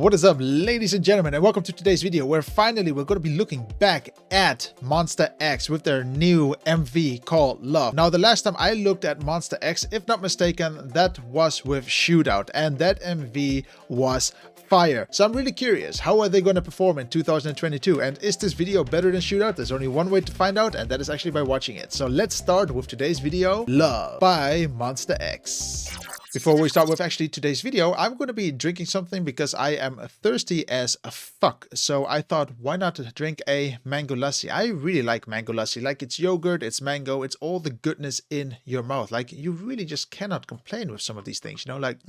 What is up, ladies and gentlemen, and welcome to today's video where finally we're going to be looking back at MONSTAEX with their new MV called Love. Now, the last time I looked at MONSTAEX, if not mistaken, that was with Shootout, and that MV was fire. So I'm really curious, how are they going to perform in 2022? And is this video better than Shootout? There's only one way to find out, and that is actually by watching it. So let's start with today's video, Love by MONSTAEX. Before we start with actually today's video, I'm going to be drinking something because I am thirsty as a fuck. So I thought, why not drink a mango lassi? I really like mango lassi. Like, it's yogurt, it's mango, it's all the goodness in your mouth. Like, you really just cannot complain with some of these things, you know, like,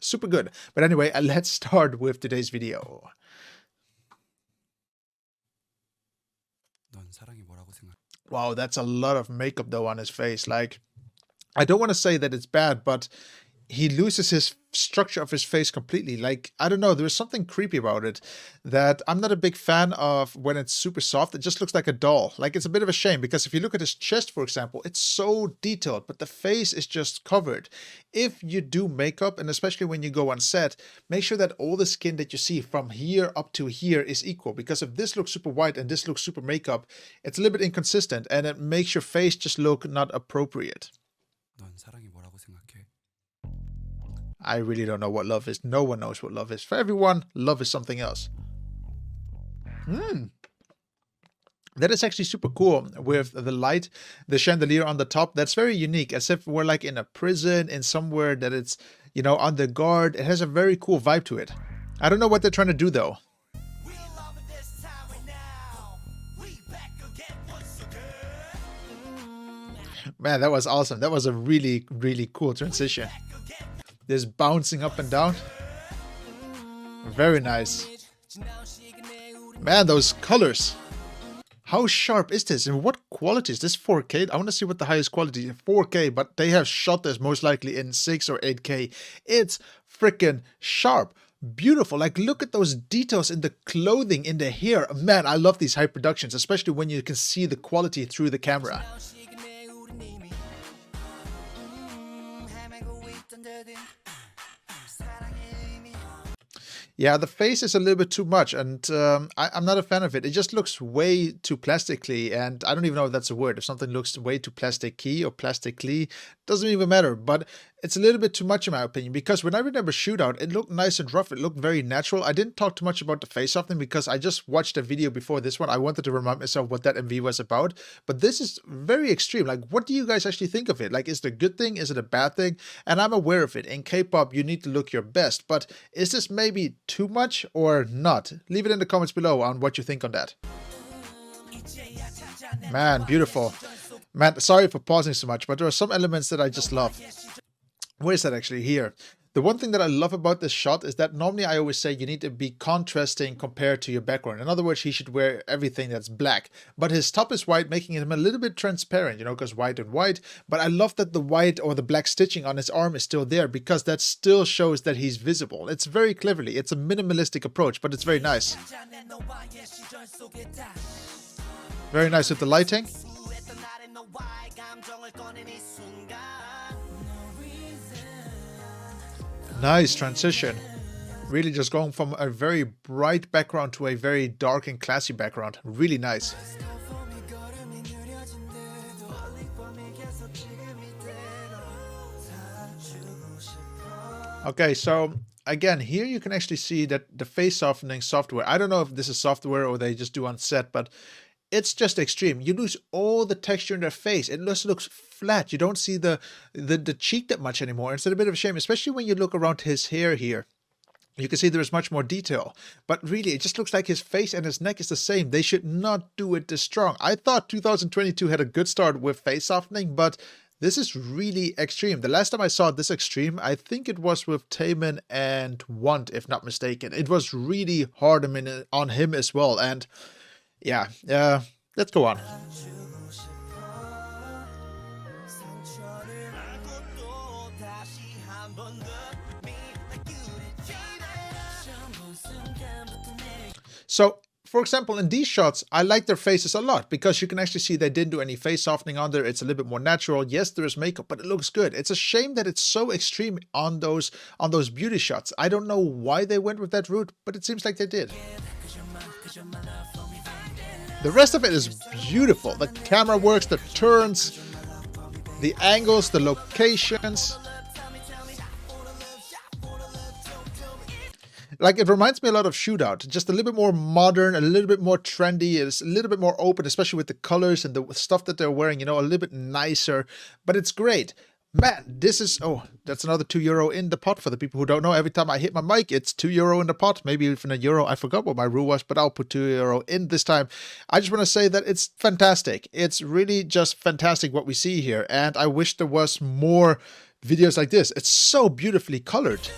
super good. But anyway, let's start with today's video. Wow, that's a lot of makeup though on his face. Like, I don't want to say that it's bad, but he loses his structure of his face completely. Like, I don't know, there's something creepy about it that I'm not a big fan of when it's super soft. It just looks like a doll. Like, it's a bit of a shame because if you look at his chest, for example, it's so detailed, but the face is just covered. If you do makeup, and especially when you go on set, make sure that all the skin that you see from here up to here is equal, because if this looks super white and this looks super makeup, it's a little bit inconsistent and it makes your face just look not appropriate. I really don't know what love is. No one knows what love is. For everyone, love is something else. That is actually super cool with the light, the chandelier on the top. That's very unique, as if we're like in a prison, in somewhere that it's, you know, under guard. It has a very cool vibe to it. I don't know what they're trying to do though. Man, that was awesome. That was a really, really cool transition. This bouncing up and down. Very nice. Man, those colors. How sharp is this? And what quality is this? 4K? I want to see what the highest quality is. 4K, but they have shot this most likely in 6 or 8K. It's freaking sharp. Beautiful. Like, look at those details in the clothing, in the hair. Man, I love these high productions, especially when you can see the quality through the camera. Yeah, the face is a little bit too much, and I'm not a fan of it. It just looks way too plastically, and I don't even know if that's a word. If something looks way too plasticky or plastically, doesn't even matter. But it's a little bit too much in my opinion, because when I remember Shootout, it looked nice and rough. It looked very natural. I didn't talk too much about the face softening because I just watched a video before this one. I wanted to remind myself what that MV was about. But this is very extreme. Like, what do you guys actually think of it? Like, is it a good thing? Is it a bad thing? And I'm aware of it. In K-pop, you need to look your best. But is this maybe too much or not? Leave it in the comments below on what you think on that. Man, beautiful. Man, sorry for pausing so much, but there are some elements that I just love. Where is that actually? Here. The one thing that I love about this shot is that normally I always say you need to be contrasting compared to your background. In other words, he should wear everything that's black. But his top is white, making him a little bit transparent, you know, because white and white. But I love that the white or the black stitching on his arm is still there, because that still shows that he's visible. It's very cleverly. It's a minimalistic approach, but it's very nice. Very nice with the lighting. Nice transition. Really just going from a very bright background to a very dark and classy background. Really nice. Okay, so again, here you can actually see that the face softening software. I don't know if this is software or they just do on set, but it's just extreme. You lose all the texture in their face. It just looks flat. You don't see the cheek that much anymore. It's a bit of a shame, especially when you look around his hair here. You can see there is much more detail. But really, it just looks like his face and his neck is the same. They should not do it this strong. I thought 2022 had a good start with face softening, but this is really extreme. The last time I saw this extreme, I think it was with Taemin and Want, if not mistaken. It was really hard on him as well. And yeah, let's go on. So For example, in these shots, I like their faces a lot because you can actually see they didn't do any face softening on there. It's a little bit more natural. Yes, there is makeup, but it looks good. It's a shame that it's so extreme on those beauty shots. I don't know why they went with that route, but it seems like they did. The rest of it is beautiful. The camera works, the turns, the angles, the locations. Like, it reminds me a lot of Shootout, just a little bit more modern, a little bit more trendy. It's a little bit more open, especially with the colors and the stuff that they're wearing, you know, a little bit nicer, but it's great. Man, this is, oh, that's another €2 in the pot for the people who don't know. Every time I hit my mic, it's €2 in the pot, maybe even €1. I forgot what my rule was, but I'll put €2 in this time. I just want to say that it's fantastic. It's really just fantastic what we see here, and I wish there was more videos like this. It's so beautifully colored.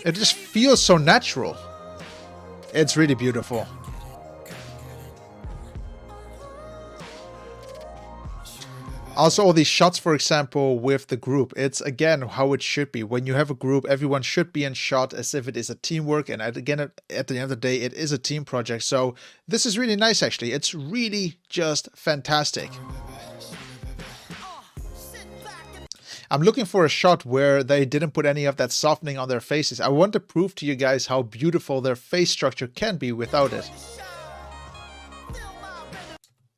It just feels so natural. It's really beautiful. Also, all these shots, for example, with the group, it's again how it should be. When you have a group, everyone should be in shot as if it is a teamwork. And again, at the end of the day, it is a team project. So this is really nice, actually. It's really just fantastic. I'm looking for a shot where they didn't put any of that softening on their faces. I want to prove to you guys how beautiful their face structure can be without it.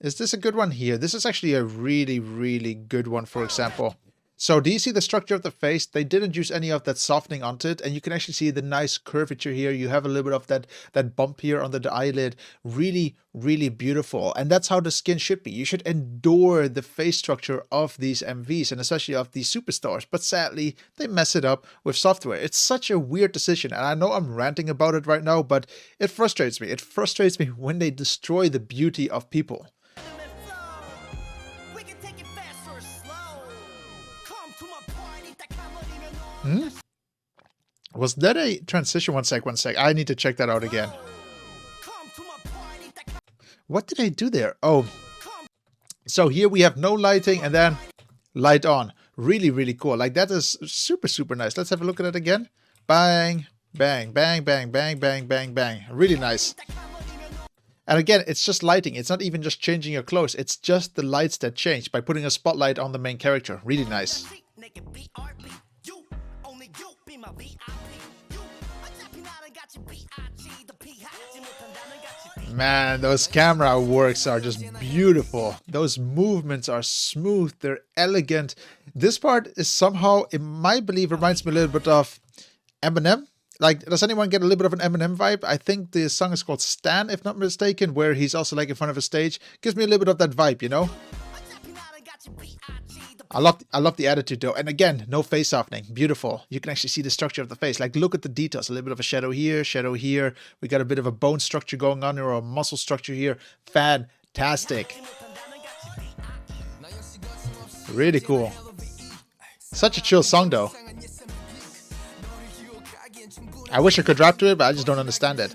Is this a good one here? This is actually a really, really good one, for example. So do you see the structure of the face? They didn't use any of that softening onto it, and you can actually see the nice curvature here. You have a little bit of that bump here under the eyelid. Really, really beautiful. And that's how the skin should be. You should adore the face structure of these MVs, and especially of these superstars. But sadly, they mess it up with software. It's such a weird decision, and I know I'm ranting about it right now, but it frustrates me. It frustrates me when they destroy the beauty of people. Was that a transition? One sec. I need to check that out again. What did I do there? Oh, so here we have no lighting and then light on. Really, really cool. Like, that is super, super nice. Let's have a look at it again. Bang, bang, bang, bang, bang, bang, bang, bang. Really nice. And again, it's just lighting. It's not even just changing your clothes. It's just the lights that change by putting a spotlight on the main character. Really nice. Man, those camera works are just beautiful. Those movements are smooth. They're elegant. This part is somehow, in my belief, reminds me a little bit of Eminem. Like, does anyone get a little bit of an Eminem vibe? I think the song is called Stan, if not mistaken, where he's also like in front of a stage. Gives me a little bit of that vibe, you know? I love the attitude though. And again, no face softening. Beautiful. You can actually see the structure of the face. Like, look at the details. A little bit of a shadow here, shadow here. We got a bit of a bone structure going on or a muscle structure here. Fantastic. Really cool. Such a chill song though. I wish I could rap to it, but I just don't understand it.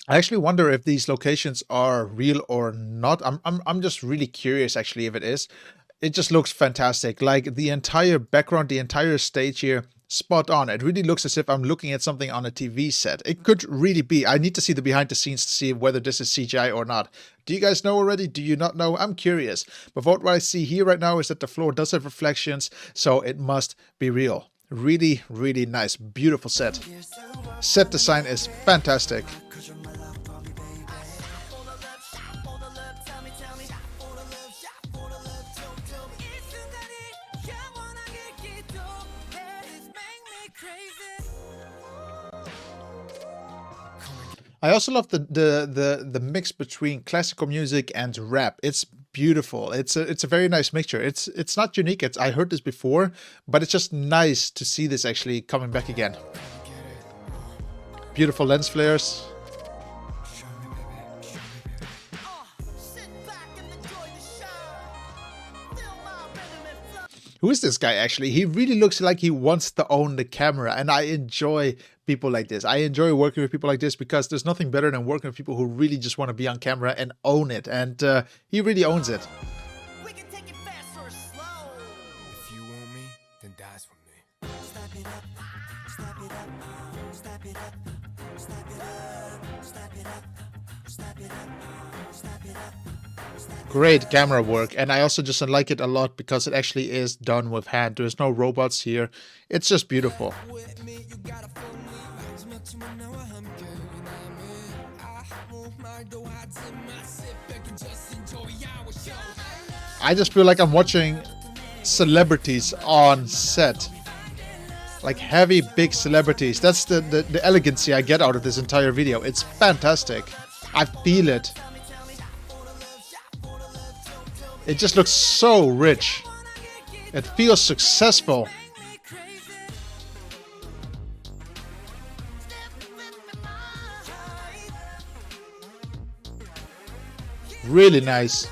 I actually wonder if these locations are real or not. I'm just really curious actually if it is. It just looks fantastic. Like, the entire background, the entire stage here, spot on. It really looks as if I'm looking at something on a TV set. It could really be. I need to see the behind the scenes to see whether this is CGI or not. Do you guys know already? Do you not know? I'm curious. But what I see here right now is that the floor does have reflections, so it must be real. Really, really nice. Beautiful set. Set design is fantastic. I also love the mix between classical music and rap. It's beautiful. It's a very nice mixture. It's not unique. I heard this before, but it's just nice to see this actually coming back again. Beautiful lens flares. Who is this guy actually? He really looks like he wants to own the camera, and I enjoy people like this. I enjoy working with people like this because there's nothing better than working with people who really just want to be on camera and own it, and he really owns it. Great camera work, and I also just like it a lot because it actually is done with hand. There's no robots here. It's just beautiful. I just feel like I'm watching celebrities on set. Like heavy, big celebrities. That's the elegancy I get out of this entire video. It's fantastic. I feel it. It just looks so rich. It feels successful. Really nice.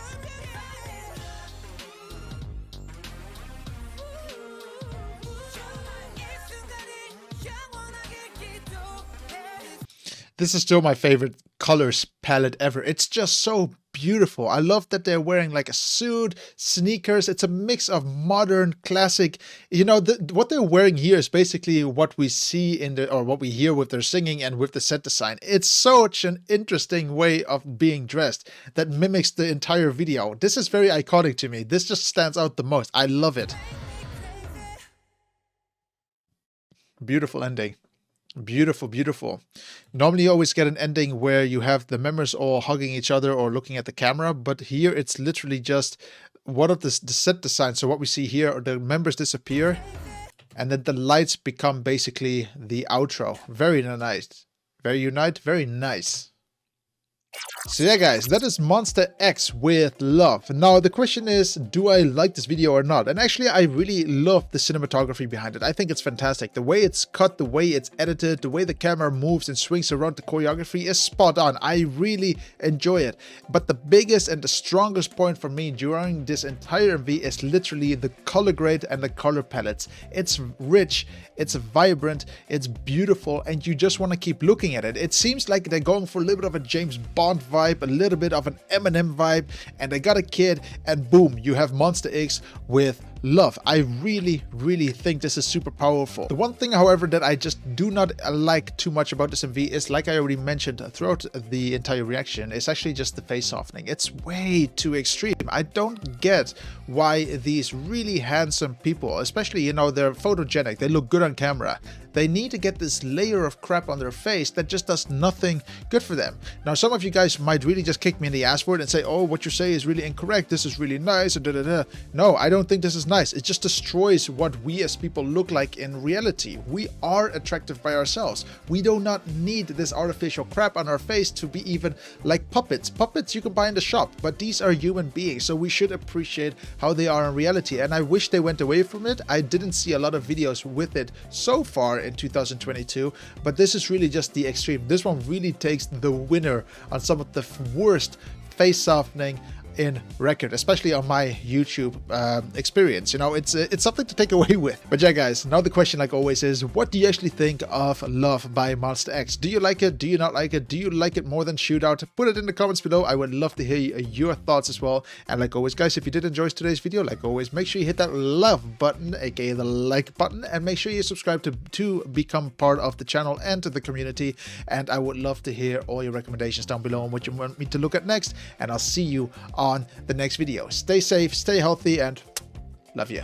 This is still my favorite colors palette ever. It's just so beautiful. I love that they're wearing like a suit, sneakers. It's a mix of modern, classic. You know, what they're wearing here is basically what we see in the, or what we hear with their singing and with the set design. It's such an interesting way of being dressed that mimics the entire video. This is very iconic to me. This just stands out the most. I love it. Beautiful ending. Beautiful, beautiful. Normally you always get an ending where you have the members all hugging each other or looking at the camera, but here it's literally just one of the set design. So what we see here, the members disappear and then the lights become basically the outro. Very nice. Very nice. So yeah guys, that is MONSTA with Love. Now the question is, do I like this video or not? And actually I really love the cinematography behind it. I think it's fantastic. The way it's cut, the way it's edited, the way the camera moves and swings around, the choreography is spot on. I really enjoy it. But the biggest and the strongest point for me during this entire MV is literally the color grade and the color palettes. It's rich, it's vibrant, it's beautiful, and you just want to keep looking at it. It seems like they're going for a little bit of a James Bond vibe, a little bit of an Eminem vibe, and they got a kid, and boom, you have MONSTA with Love. I really think this is super powerful. The one thing, however, that I just do not like too much about this MV is, like I already mentioned throughout the entire reaction, is actually just the face softening. It's way too extreme. I don't get why these really handsome people, especially, you know, they're photogenic, they look good on camera, they need to get this layer of crap on their face that just does nothing good for them. Now, some of you guys might really just kick me in the ass for it and say, oh, what you say is really incorrect, this is really nice, and da-da-da. No, I don't think this is nice. It just destroys what we as people look like in reality. We are attractive by ourselves. We do not need this artificial crap on our face to be even like puppets. Puppets you can buy in the shop, but these are human beings, so we should appreciate how they are in reality. And I wish they went away from it. I didn't see a lot of videos with it so far in 2022, but this is really just the extreme. This one really takes the winner on some of the worst face softening in record, especially on my YouTube experience. You know, it's something to take away with. But yeah guys, now the question, like always, is what do you actually think of Love by 몬스타엑스? Do you like it? Do you not like it? Do you like it more than Shootout? Put it in the comments below. I would love to hear your thoughts as well. And like always guys, if you did enjoy today's video, like always, make sure you hit that love button, aka the like button, and make sure you subscribe to become part of the channel and to the community. And I would love to hear all your recommendations down below on what you want me to look at next, and I'll see you on the next video. Stay safe, stay healthy, and love you.